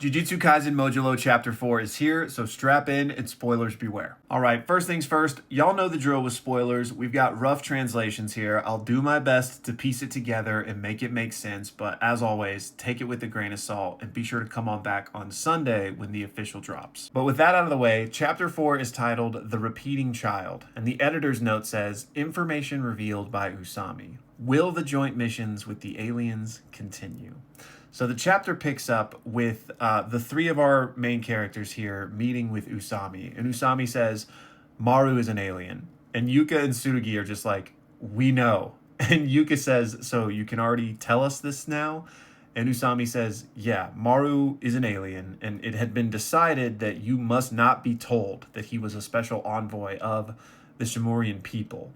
Jujutsu Kaisen Modulo Chapter 4 is here, so strap in and spoilers beware. Alright, first things first, y'all know the drill with spoilers. We've got rough translations here. I'll do my best to piece it together and make it make sense, but as always, take it with a grain of salt and be sure to come on back on Sunday when the official drops. But with that out of the way, Chapter 4 is titled The Repeating Child, and the editor's note says, Information revealed by Usami. Will the joint missions with the aliens continue? So the chapter picks up with the three of our main characters here meeting with Usami. And Usami says, Maru is an alien. And Yuka and Tsurugi are just like, we know. And Yuka says, so you can already tell us this now? And Usami says, yeah, Maru is an alien. And it had been decided that you must not be told that he was a special envoy of the Shimurian people.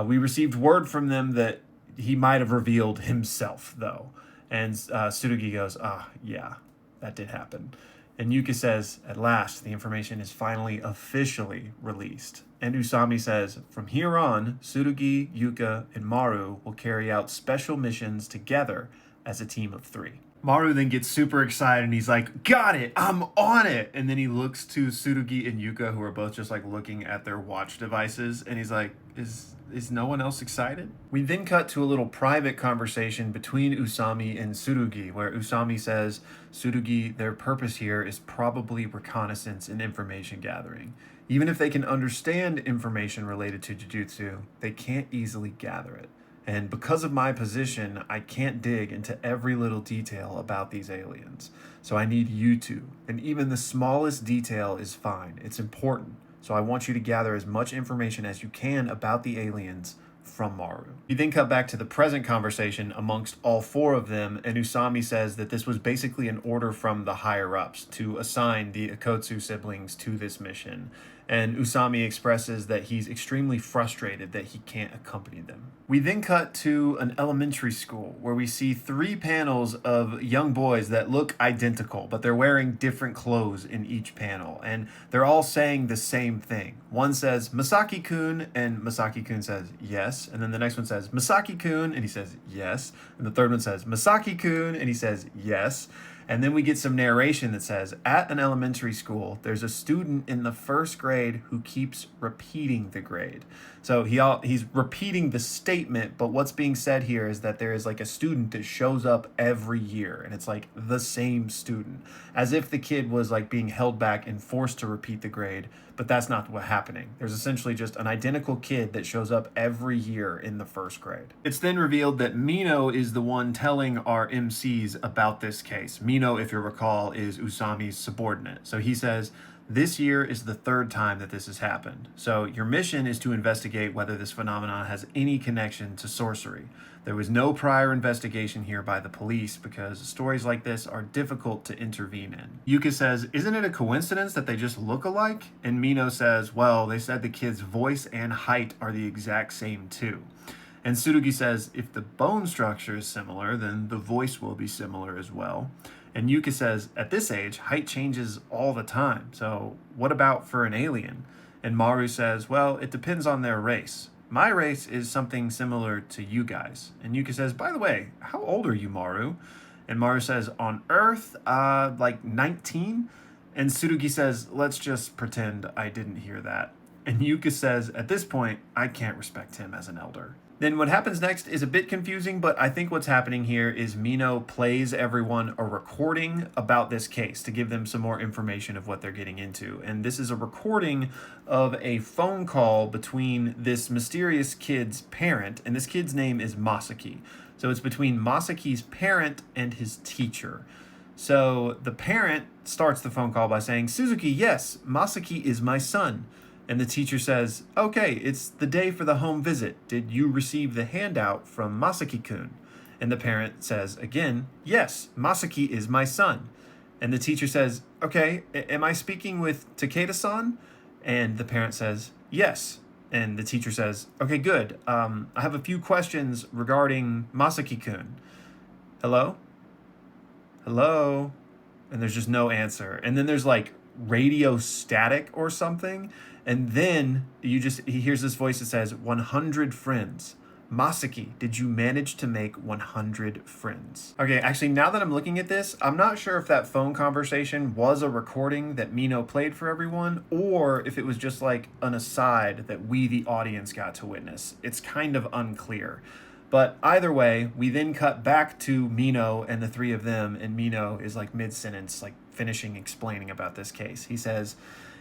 We received word from them that he might have revealed himself, though. And Tsurugi goes, yeah, that did happen. And Yuka says, at last, the information is finally officially released. And Usami says, from here on, Tsurugi, Yuka, and Maru will carry out special missions together as a team of 3. Maru then gets super excited and he's like, got it, I'm on it. And then he looks to Tsurugi and Yuka, who are both just like looking at their watch devices. And he's like, is no one else excited? We then cut to a little private conversation between Usami and Tsurugi, where Usami says, Tsurugi, their purpose here is probably reconnaissance and information gathering. Even if they can understand information related to Jujutsu, they can't easily gather it. And because of my position, I can't dig into every little detail about these aliens. So I need you to. And even the smallest detail is fine. It's important. So I want you to gather as much information as you can about the aliens from Maru. We then cut back to the present conversation amongst all 4 of them, and Usami says that this was basically an order from the higher-ups to assign the Akotsu siblings to this mission. And Usami expresses that he's extremely frustrated that he can't accompany them. We then cut to an elementary school where we see 3 panels of young boys that look identical, but they're wearing different clothes in each panel. And they're all saying the same thing. One says, Masaki-kun, and Masaki-kun says, yes. And then the next one says, Masaki-kun, and he says, yes. And the third one says, Masaki-kun, and he says, yes. And then we get some narration that says, at an elementary school, there's a student in the 1st grade who keeps repeating the grade. So he's repeating the statement, but what's being said here is that there is like a student that shows up every year, and it's like the same student, as if the kid was like being held back and forced to repeat the grade, but that's not what's happening. There's essentially just an identical kid that shows up every year in the 1st grade. It's then revealed that Mino is the one telling our MCs about this case. Mino, if you recall, is Usami's subordinate. So he says, this year is the 3rd time that this has happened. So your mission is to investigate whether this phenomenon has any connection to sorcery. There was no prior investigation here by the police because stories like this are difficult to intervene in. Yuka says, isn't it a coincidence that they just look alike? And Mino says, well, they said the kid's voice and height are the exact same too. And Tsurugi says, if the bone structure is similar, then the voice will be similar as well. And Yuka says, at this age, height changes all the time. So what about for an alien? And Maru says, well, it depends on their race. My race is something similar to you guys. And Yuka says, by the way, how old are you, Maru? And Maru says, on Earth, like 19? And Tsurugi says, let's just pretend I didn't hear that. And Yuka says, at this point, I can't respect him as an elder. Then what happens next is a bit confusing, but I think what's happening here is Mino plays everyone a recording about this case to give them some more information of what they're getting into. And this is a recording of a phone call between this mysterious kid's parent, and this kid's name is Masaki. So it's between Masaki's parent and his teacher. So the parent starts the phone call by saying, Suzuki, yes, Masaki is my son. And the teacher says, okay, it's the day for the home visit. Did you receive the handout from Masaki-kun? And the parent says again, yes, Masaki is my son. And the teacher says, okay, am I speaking with Takeda-san? And the parent says, yes. And the teacher says, okay, good. I have a few questions regarding Masaki-kun. Hello? Hello? And there's just no answer. And then there's like radio static or something. And then he hears this voice that says 100 friends. Masaki, did you manage to make 100 friends? Okay, actually, now that I'm looking at this, I'm not sure if that phone conversation was a recording that Mino played for everyone, or if it was just like an aside that we, the audience, got to witness. It's kind of unclear. But either way, we then cut back to Mino and the three of them, and Mino is like mid-sentence, like finishing explaining about this case. He says,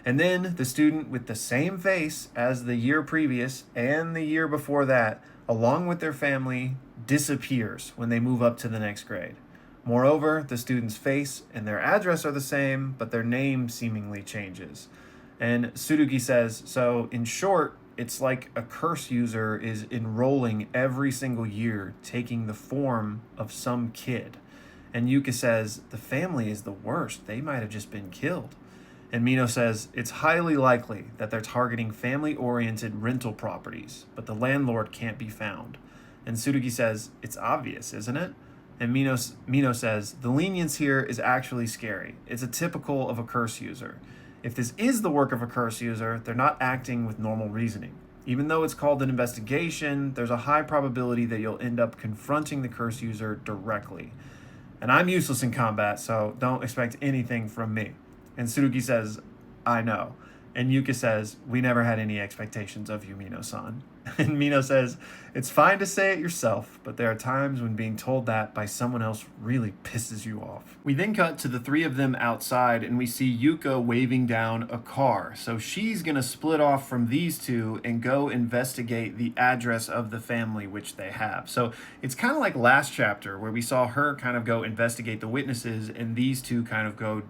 and then the student with the same face as the year previous and the year before that, along with their family, disappears when they move up to the next grade. Moreover, the student's face and their address are the same, but their name seemingly changes. And Tsurugi says, so in short, it's like a curse user is enrolling every single year, taking the form of some kid. And Yuka says, the family is the worst. They might have just been killed. And Mino says, it's highly likely that they're targeting family-oriented rental properties, but the landlord can't be found. And Tsurugi says, it's obvious, isn't it? And Mino says, the lenience here is actually scary. It's a typical of a curse user. If this is the work of a curse user, they're not acting with normal reasoning. Even though it's called an investigation, there's a high probability that you'll end up confronting the curse user directly. And I'm useless in combat, so don't expect anything from me. And Tsurugi says, I know. And Yuka says, we never had any expectations of you, Mino-san. And Mino says, it's fine to say it yourself, but there are times when being told that by someone else really pisses you off. We then cut to the three of them outside, and we see Yuka waving down a car. So she's going to split off from these two and go investigate the address of the family, which they have. So it's kind of like last chapter where we saw her kind of go investigate the witnesses, and these two kind of go,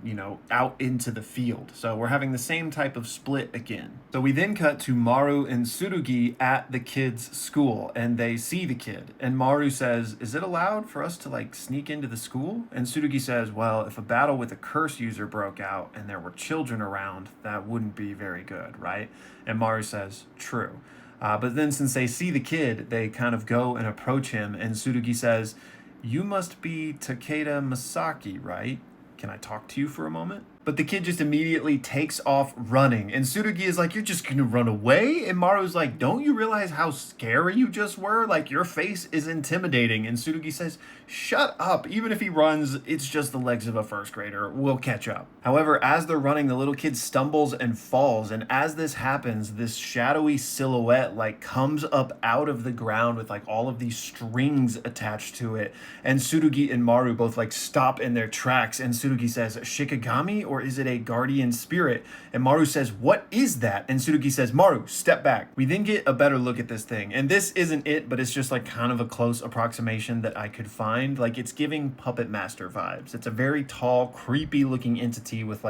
out into the field. So we're having the same type of split again. So we then cut to Maru and Tsurugi at the kid's school, and they see the kid, and Maru says, is it allowed for us to sneak into the school? And Tsurugi says, well, if a battle with a curse user broke out and there were children around, that wouldn't be very good, right? And Maru says, true. But then since they see the kid, they kind of go and approach him, and Tsurugi says, you must be Takeda Masaki, right? Can I talk to you for a moment? But the kid just immediately takes off running. And Tsurugi is like, you're just going to run away? And Maru's like, don't you realize how scary you just were? Your face is intimidating. And Tsurugi says, shut up. Even if he runs, it's just the legs of a first grader. We'll catch up. However, as they're running, the little kid stumbles and falls. And as this happens, this shadowy silhouette comes up out of the ground with all of these strings attached to it. And Tsurugi and Maru both stop in their tracks. And Tsurugi says, Shikigami, or is it a guardian spirit? And Maru says, what is that? And Tsurugi says, Maru, step back. We then get a better look at this thing. And this isn't it, but it's just kind of a close approximation that I could find. It's giving Puppet Master vibes. It's a very tall, creepy looking entity with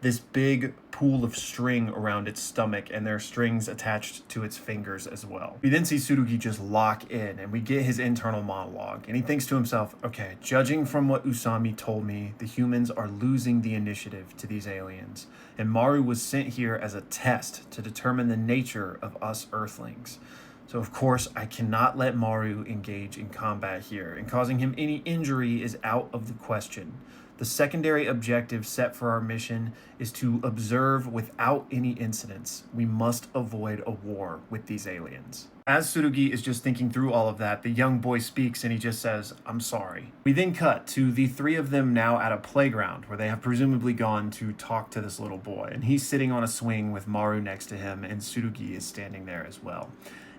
this big pool of string around its stomach, and there are strings attached to its fingers as well. We then see Tsurugi just lock in, and we get his internal monologue. And he thinks to himself, okay, judging from what Usami told me, the humans are losing the initiative to these aliens. And Maru was sent here as a test to determine the nature of us Earthlings. So of course, I cannot let Maru engage in combat here, and causing him any injury is out of the question. The secondary objective set for our mission is to observe without any incidents. We must avoid a war with these aliens. As Tsurugi is just thinking through all of that, the young boy speaks and he just says, I'm sorry. We then cut to the three of them now at a playground where they have presumably gone to talk to this little boy. And he's sitting on a swing with Maru next to him, and Tsurugi is standing there as well.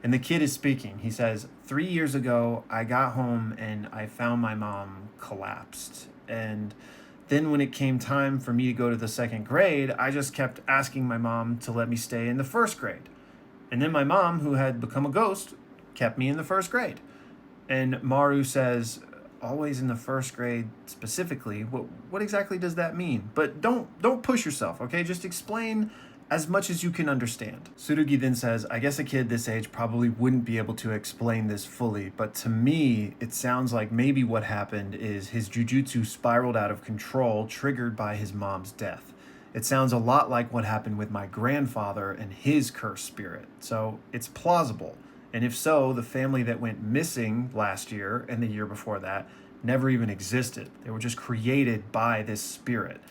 And the kid is speaking. He says, 3 years ago, I got home and I found my mom collapsed. And then when it came time for me to go to the second grade, I just kept asking my mom to let me stay in the first grade. And then my mom, who had become a ghost, kept me in the first grade. And Maru says, always in the first grade specifically, what exactly does that mean? But don't push yourself, okay? Just explain as much as you can understand. Tsurugi then says, I guess a kid this age probably wouldn't be able to explain this fully, but to me, it sounds like maybe what happened is his jujutsu spiraled out of control, triggered by his mom's death. It sounds a lot like what happened with my grandfather and his cursed spirit, so it's plausible. And if so, the family that went missing last year and the year before that never even existed. They were just created by this spirit.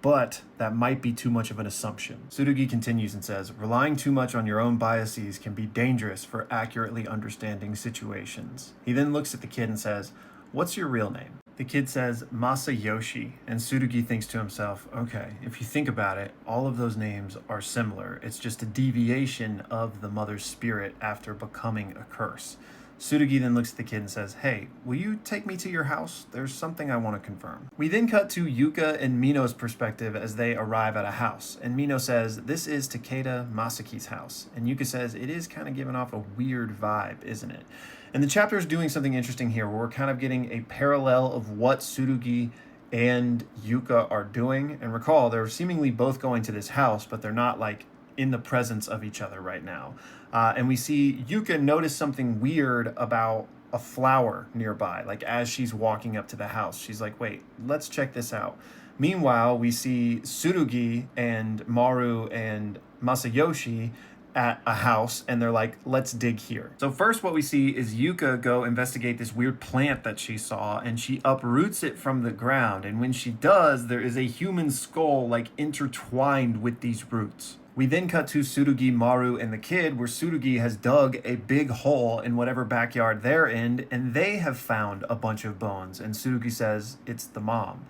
but that might be too much of an assumption. Tsurugi continues and says, relying too much on your own biases can be dangerous for accurately understanding situations. He then looks at the kid and says, what's your real name? The kid says Masayoshi, and Tsurugi thinks to himself, okay, if you think about it, all of those names are similar. It's just a deviation of the mother's spirit after becoming a curse. Tsurugi then looks at the kid and says, hey, will you take me to your house? There's something I want to confirm. We then cut to Yuka and Mino's perspective as they arrive at a house. And Mino says, this is Takeda Masaki's house. And Yuka says, it is kind of giving off a weird vibe, isn't it? And the chapter is doing something interesting here where we're kind of getting a parallel of what Tsurugi and Yuka are doing. And recall, they're seemingly both going to this house, but they're not like in the presence of each other right now. And we see Yuka notice something weird about a flower nearby, like as she's walking up to the house. She's like, wait, let's check this out. Meanwhile, we see Tsurugi and Maru and Masayoshi at a house, and they're like, let's dig here. So first what we see is Yuka go investigate this weird plant that she saw, and she uproots it from the ground. And when she does, there is a human skull like intertwined with these roots. We then cut to Tsurugi, Maru, and the kid, where Tsurugi has dug a big hole in whatever backyard they're in, and they have found a bunch of bones. And Tsurugi says, it's the mom.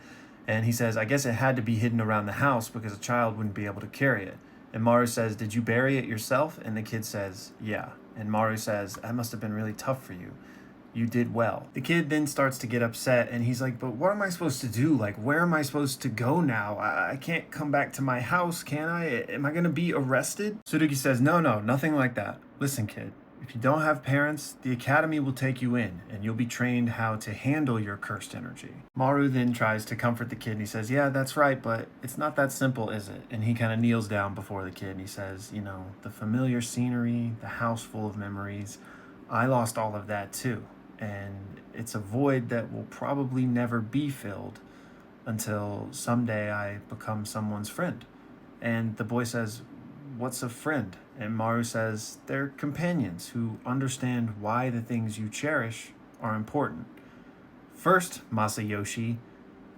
And he says, I guess it had to be hidden around the house because a child wouldn't be able to carry it. And Maru says, did you bury it yourself? And the kid says, yeah. And Maru says, that must have been really tough for you. You did well. The kid then starts to get upset, and he's like, but what am I supposed to do? Like, where am I supposed to go now? I can't come back to my house, can I? Am I going to be arrested? Tsurugi says, no, nothing like that. Listen, kid, if you don't have parents, the academy will take you in, and you'll be trained how to handle your cursed energy. Maru then tries to comfort the kid, and he says, yeah, that's right, but it's not that simple, is it? And he kind of kneels down before the kid, and he says, you know, the familiar scenery, the house full of memories, I lost all of that too. And it's a void that will probably never be filled until someday I become someone's friend. And the boy says, what's a friend? And Maru says, they're companions who understand why the things you cherish are important. First, Masayoshi,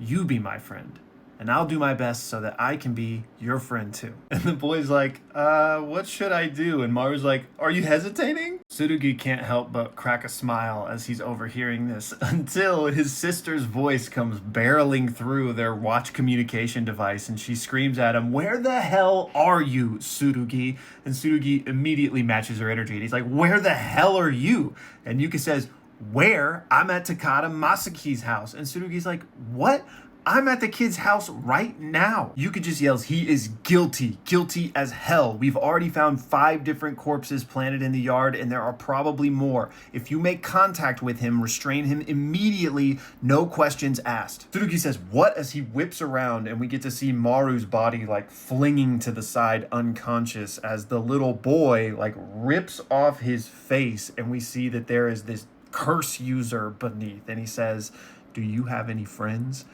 you be my friend. And I'll do my best so that I can be your friend too. And the boy's like, what should I do? And Maru's like, are you hesitating? Tsurugi can't help but crack a smile as he's overhearing this until his sister's voice comes barreling through their watch communication device, and she screams at him, where the hell are you, Tsurugi? And Tsurugi immediately matches her energy, and he's like, where the hell are you? And Yuka says, where? I'm at Takeda Masaki's house. And Tsurugi's like, what? I'm at the kid's house right now. Yuka just yells, he is guilty as hell. We've already found 5 different corpses planted in the yard, and there are probably more. If you make contact with him, restrain him immediately, no questions asked. Tsurugi says, what? As he whips around, and we get to see Maru's body like flinging to the side unconscious as the little boy like rips off his face, and we see that there is this curse user beneath, and he says, do you have any friends?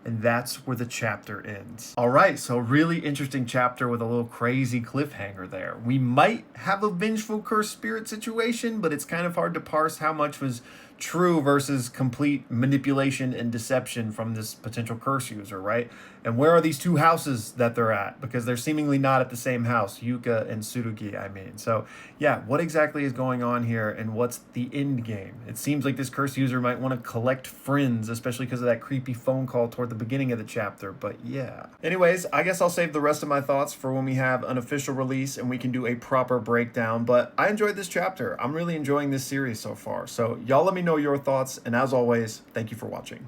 And that's where the chapter ends. All right, so really interesting chapter with a little crazy cliffhanger there. We might have a vengeful cursed spirit situation, but it's kind of hard to parse how much was true versus complete manipulation and deception from this potential curse user, right? And where are these 2 houses that they're at? Because they're seemingly not at the same house, Yuka and Tsurugi, I mean. So yeah, what exactly is going on here, and what's the end game? It seems like this curse user might want to collect friends, especially because of that creepy phone call toward the beginning of the chapter, but yeah. Anyways, I guess I'll save the rest of my thoughts for when we have an official release and we can do a proper breakdown, but I enjoyed this chapter. I'm really enjoying this series so far. So y'all let me know your thoughts, and as always, thank you for watching.